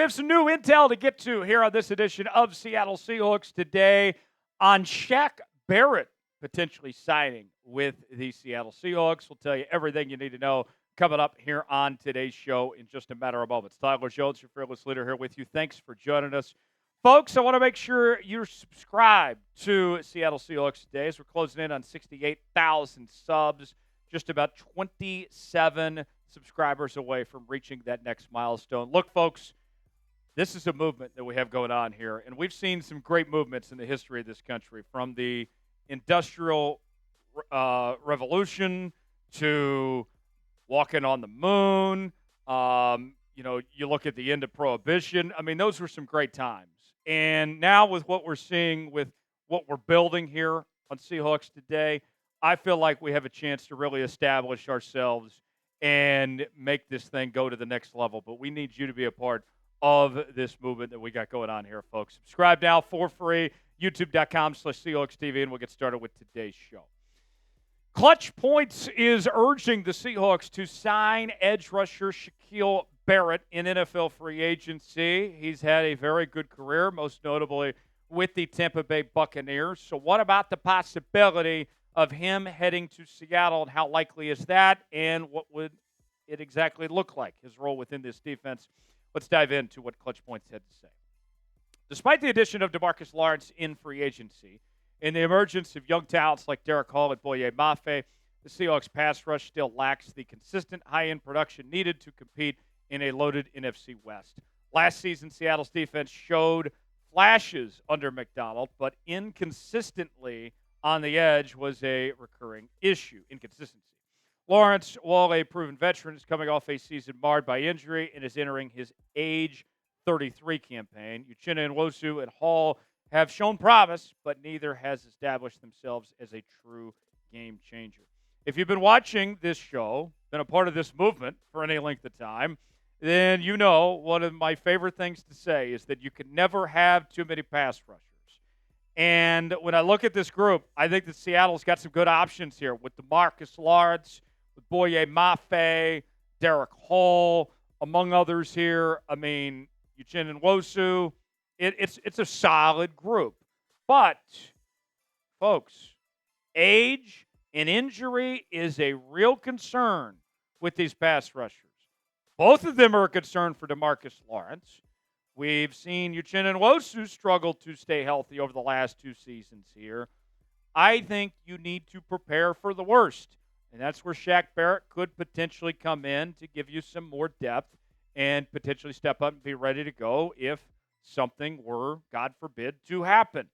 have some new intel to get to here on this edition of Seattle Seahawks today on Shaq Barrett potentially signing with the Seattle Seahawks. We'll tell you everything you need to know coming up here on today's show in just a matter of moments. Tyler Jones, your fearless leader, here with you. Thanks for joining us. Folks, I want to make sure you're subscribed to Seattle Seahawks today as we're closing in on 68,000 subs, just about 27 subscribers away from reaching that next milestone. Look, folks, this is a movement that we have going on here, and we've seen some great movements in the history of this country, from the Industrial Revolution to walking on the moon. You look at the end of Prohibition. I mean, those were some great times. And now with what we're seeing, with what we're building here on Seahawks today, I feel like we have a chance to really establish ourselves and make this thing go to the next level. But we need you to be a part of this movement that we got going on here, folks. Subscribe now for free, youtube.com/Seahawks TV, and we'll get started with today's show. Clutch Points is urging the Seahawks to sign edge rusher Shaquil Barrett in NFL free agency. He's had a very good career, most notably with the Tampa Bay Buccaneers. So what about the possibility of him heading to Seattle, and how likely is that, and what would it exactly look like, his role within this defense? Let's dive into what Clutch Points had to say. Despite the addition of DeMarcus Lawrence in free agency and the emergence of young talents like Derek Hall and Boye Mafe, the Seahawks pass rush still lacks the consistent high-end production needed to compete in a loaded NFC West. Last season, Seattle's defense showed flashes under Macdonald, but inconsistently on the edge was a recurring issue, inconsistency. Lawrence, while a proven veteran, is coming off a season marred by injury and is entering his age 33 campaign. Uchenna Nwosu and Hall have shown promise, but neither has established themselves as a true game changer. If you've been watching this show, been a part of this movement for any length of time, then you know one of my favorite things to say is that you can never have too many pass rushers. And when I look at this group, I think that Seattle's got some good options here with DeMarcus Lawrence, with Boye Mafe, Derek Hall, among others here. I mean, Uchenna Nwosu. It's a solid group. But, folks, age and injury is a real concern with these pass rushers. Both of them are a concern for DeMarcus Lawrence. We've seen Uchenna Nwosu struggle to stay healthy over the last two seasons here. I think you need to prepare for the worst. And that's where Shaq Barrett could potentially come in to give you some more depth and potentially step up and be ready to go if something were, God forbid, to happen.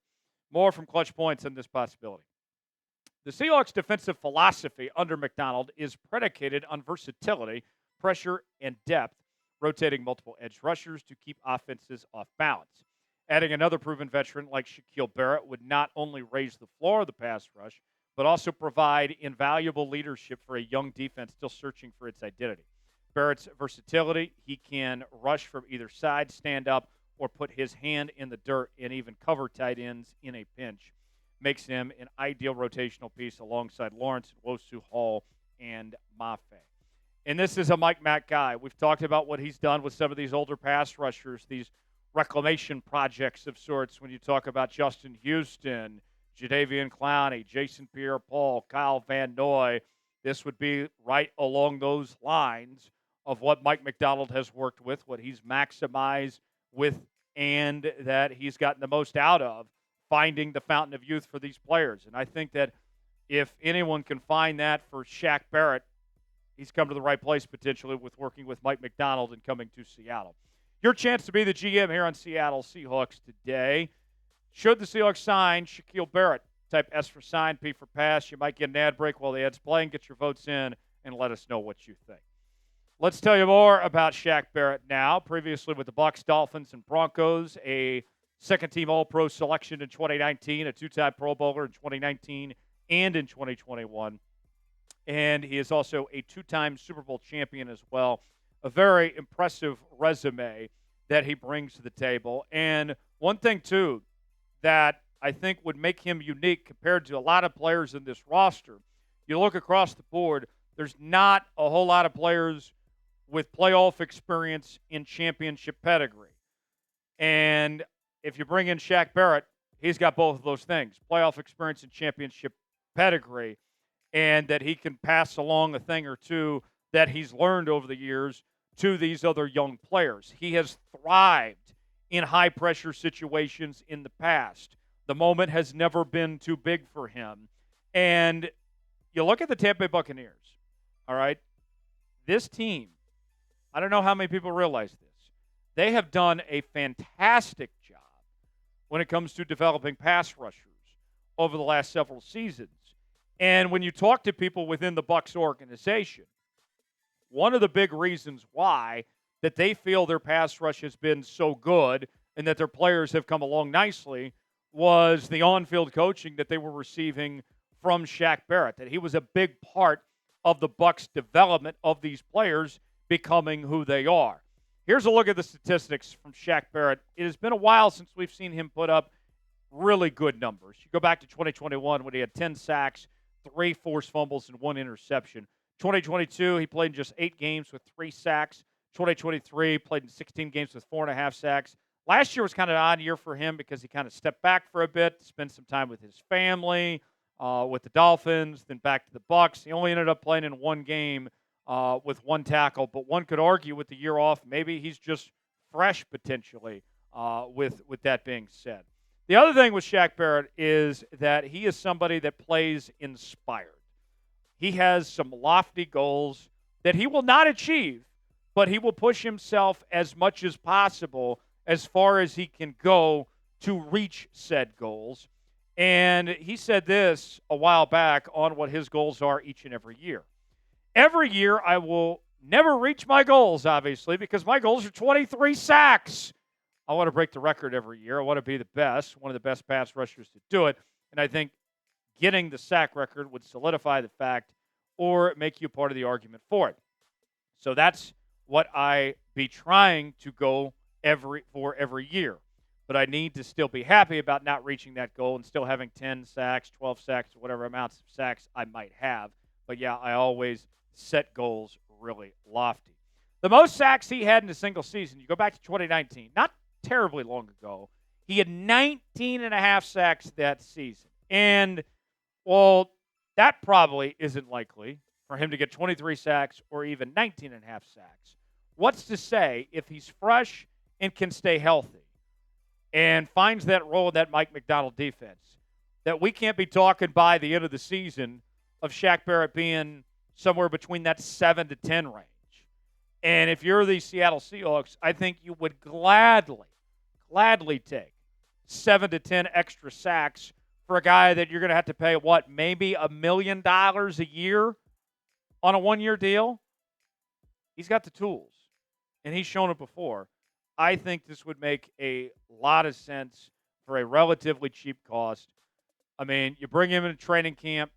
More from Clutch Points on this possibility. The Seahawks' defensive philosophy under Macdonald is predicated on versatility, pressure, and depth, rotating multiple edge rushers to keep offenses off balance. Adding another proven veteran like Shaquil Barrett would not only raise the floor of the pass rush, but also provide invaluable leadership for a young defense still searching for its identity. Barrett's versatility, he can rush from either side, stand up, or put his hand in the dirt and even cover tight ends in a pinch, makes him an ideal rotational piece alongside Lawrence, Nwosu, Hall, and Mafe. And this is a Mike Mac guy. We've talked about what he's done with some of these older pass rushers, these reclamation projects of sorts, when you talk about Justin Houston, Jadeveon Clowney, Jason Pierre-Paul, Kyle Van Noy. This would be right along those lines of what Mike Macdonald has worked with, what he's maximized with, and that he's gotten the most out of, finding the fountain of youth for these players. And I think that if anyone can find that for Shaq Barrett, he's come to the right place potentially with working with Mike Macdonald and coming to Seattle. Your chance to be the GM here on Seattle Seahawks today. Should the Seahawks sign Shaquil Barrett? Type S for sign, P for pass. You might get an ad break while the ad's playing. Get your votes in and let us know what you think. Let's tell you more about Shaq Barrett now. Previously with the Bucs, Dolphins, and Broncos, a second-team All-Pro selection in 2019, a two-time Pro Bowler in 2019 and in 2021. And he is also a two-time Super Bowl champion as well. A very impressive resume that he brings to the table. And one thing, too, that I think would make him unique compared to a lot of players in this roster. You look across the board, there's not a whole lot of players with playoff experience in championship pedigree. And if you bring in Shaq Barrett, he's got both of those things: playoff experience and championship pedigree, and that he can pass along a thing or two that he's learned over the years to these other young players. He has thrived in high-pressure situations in the past. The moment has never been too big for him. And you look at the Tampa Bay Buccaneers, all right? This team, I don't know how many people realize this. They have done a fantastic job when it comes to developing pass rushers over the last several seasons. And when you talk to people within the Bucs organization, one of the big reasons why that they feel their pass rush has been so good and that their players have come along nicely was the on-field coaching that they were receiving from Shaq Barrett, that he was a big part of the Bucs' development of these players becoming who they are. Here's a look at the statistics from Shaq Barrett. It has been a while since we've seen him put up really good numbers. You go back to 2021 when he had 10 sacks, 3 forced fumbles, and 1 interception. 2022, he played in just 8 games with 3 sacks. 2023, played in 16 games with 4.5 sacks. Last year was kind of an odd year for him because he kind of stepped back for a bit, spent some time with his family, with the Dolphins, then back to the Bucs. He only ended up playing in 1 game with 1 tackle, but one could argue with the year off, maybe he's just fresh potentially with that being said. The other thing with Shaq Barrett is that he is somebody that plays inspired. He has some lofty goals that he will not achieve, but he will push himself as much as possible as far as he can go to reach said goals. And he said this a while back on what his goals are each and every year. Every year I will never reach my goals, obviously, because my goals are 23 sacks. I want to break the record every year. I want to be the best, one of the best pass rushers to do it. And I think getting the sack record would solidify the fact or make you part of the argument for it. So that's what I be trying to go every year. But I need to still be happy about not reaching that goal and still having 10 sacks, 12 sacks, whatever amounts of sacks I might have. But, yeah, I always set goals really lofty. The most sacks he had in a single season, you go back to 2019, not terribly long ago, he had 19 and a half sacks that season. And, well, that probably isn't likely for him to get 23 sacks or even 19 and a half sacks. What's to say if he's fresh and can stay healthy and finds that role in that Mike Macdonald defense, that we can't be talking by the end of the season of Shaq Barrett being somewhere between that 7 to 10 range. And if you're the Seattle Seahawks, I think you would gladly take 7 to 10 extra sacks for a guy that you're going to have to pay, maybe $1 million a year on a 1-year deal? He's got the tools, and he's shown it before. I think this would make a lot of sense for a relatively cheap cost. I mean, you bring him in a training camp,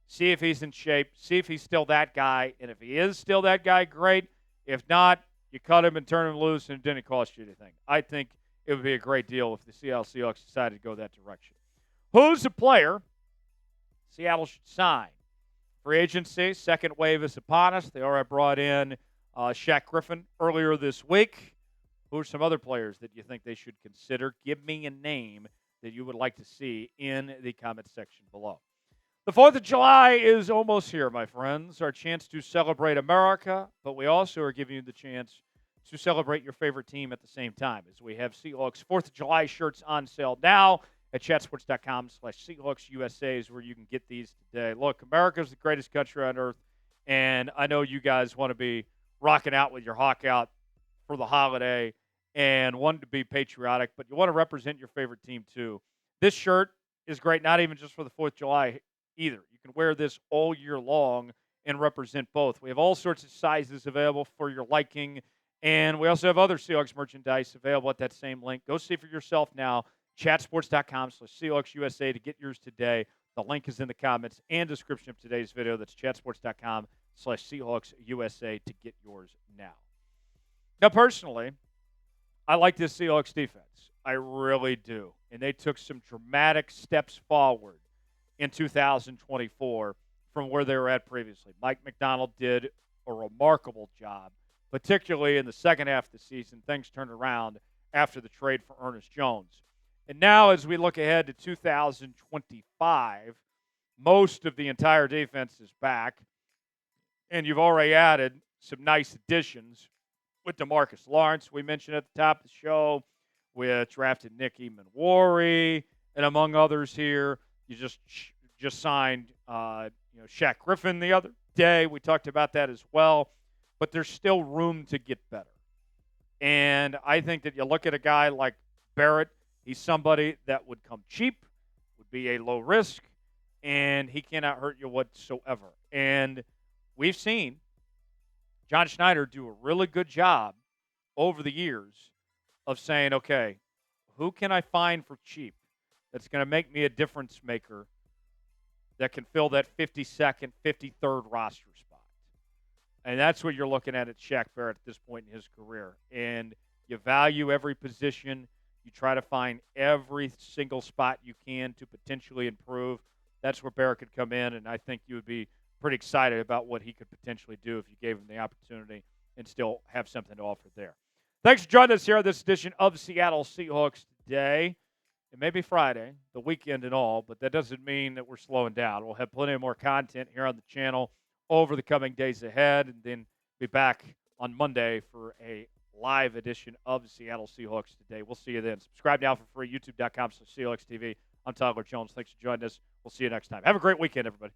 see if he's in shape, see if he's still that guy, and if he is still that guy, great. If not, you cut him and turn him loose, and it didn't cost you anything. I think it would be a great deal if the Seattle Seahawks decided to go that direction. Who's the player Seattle should sign? Free agency, second wave is upon us. They already brought in Shaquill Griffin earlier this week. Who are some other players that you think they should consider? Give me a name that you would like to see in the comment section below. The 4th of July is almost here, my friends. Our chance to celebrate America, but we also are giving you the chance to celebrate your favorite team at the same time, as we have Seahawks 4th of July shirts on sale now at chatsports.com/SeahawksUSA is where you can get these today. Look, America's the greatest country on earth, and I know you guys want to be rocking out with your hawk out for the holiday and want to be patriotic, but you want to represent your favorite team too. This shirt is great, not even just for the 4th of July either. You can wear this all year long and represent both. We have all sorts of sizes available for your liking, and we also have other Seahawks merchandise available at that same link. Go see for yourself now, chatsports.com/SeahawksUSA to get yours today. The link is in the comments and description of today's video. That's chatsports.com/SeahawksUSA to get yours now. Now, personally, I like this Seahawks defense. I really do. And they took some dramatic steps forward in 2024 from where they were at previously. Mike Macdonald did a remarkable job, particularly in the second half of the season. Things turned around after the trade for Ernest Jones. And now, as we look ahead to 2025, most of the entire defense is back, and you've already added some nice additions with DeMarcus Lawrence, we mentioned at the top of the show, with drafted Nick Emanwari, and among others here. You just signed Shaq Griffin the other day. We talked about that as well. But there's still room to get better. And I think that you look at a guy like Barrett, he's somebody that would come cheap, would be a low risk, and he cannot hurt you whatsoever. And we've seen John Schneider do a really good job over the years of saying, okay, who can I find for cheap that's going to make me a difference maker that can fill that 52nd, 53rd roster spot? And that's what you're looking at Shaq Barrett at this point in his career. And you value every position. You try to find every single spot you can to potentially improve. That's where Barrett could come in, and I think you would be pretty excited about what he could potentially do if you gave him the opportunity and still have something to offer there. Thanks for joining us here on this edition of Seattle Seahawks Today. It may be Friday, the weekend and all, but that doesn't mean that we're slowing down. We'll have plenty of more content here on the channel over the coming days ahead, and then be back on Monday for a live edition of Seattle Seahawks Today. We'll see you then. Subscribe now for free, youtube.com/SeahawksTV. I'm Tyler Jones. Thanks for joining us. We'll see you next time. Have a great weekend, everybody.